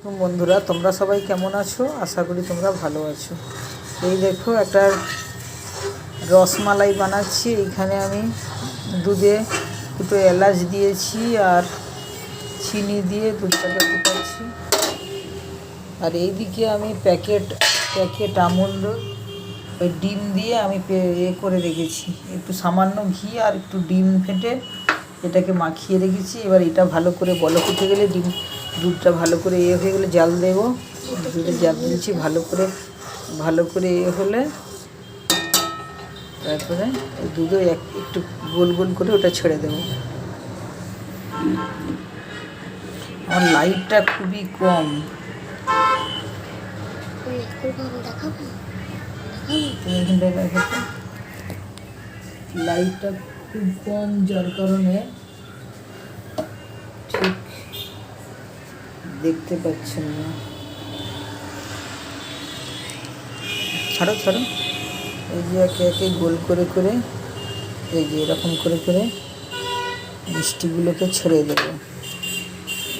বন্ধুরা, তোমরা সবাই কেমন আছো? আশা করি তোমরা ভালো আছো। এই দেখো, একটা রসমালাই বানাচ্ছি। এইখানে আমি দুধে দুটো এলাচ দিয়েছি আর চিনি দিয়ে দুধটাকে ফুটাচ্ছি। আর এইদিকে আমি প্যাকেট আমুল ওই ডিম দিয়ে আমি করে রেখেছি। একটু সামান্য ঘি আর একটু ডিম ফেটে এটাকে মাখিয়ে রেখেছি। এবার এটা ভালো করে বলক উঠে গেলে দুধটা ভালো করে হয়ে গেলে জাল দেবো। দুধে জাল দিয়েছি ভালো করে হলে তারপরে দুধে একটু গোল গোল করে ওটা ছেড়ে দেবো। আমার লাইটটা খুবই কম, তুমি এখানটায় দেখো, লাইটটা খুব কম, যার কারণে ঠিক দেখতে পাচ্ছেন না। ছাড়ো এই যে একে একে গোল করে করে এই যে এরকম করে করে মিষ্টিগুলোকে ছেড়ে দেবো।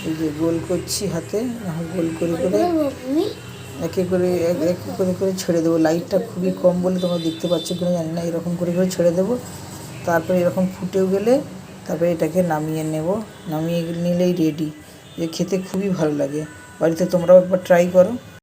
এই যে গোল করছি হাতে, গোল করে করে একে করে ছেড়ে দেবো। লাইটটা খুবই কম বলে তোমরা দেখতে পাচ্ছ কিনা জানি না। এরকম করে করে ছেড়ে দেবো। তারপরে এরকম ফুটেও গেলে তারপরে এটাকে নামিয়ে নিলেই রেডি। খেতে খুবই ভালো লাগে। বাড়িতে তোমরাও একবার ট্রাই করো।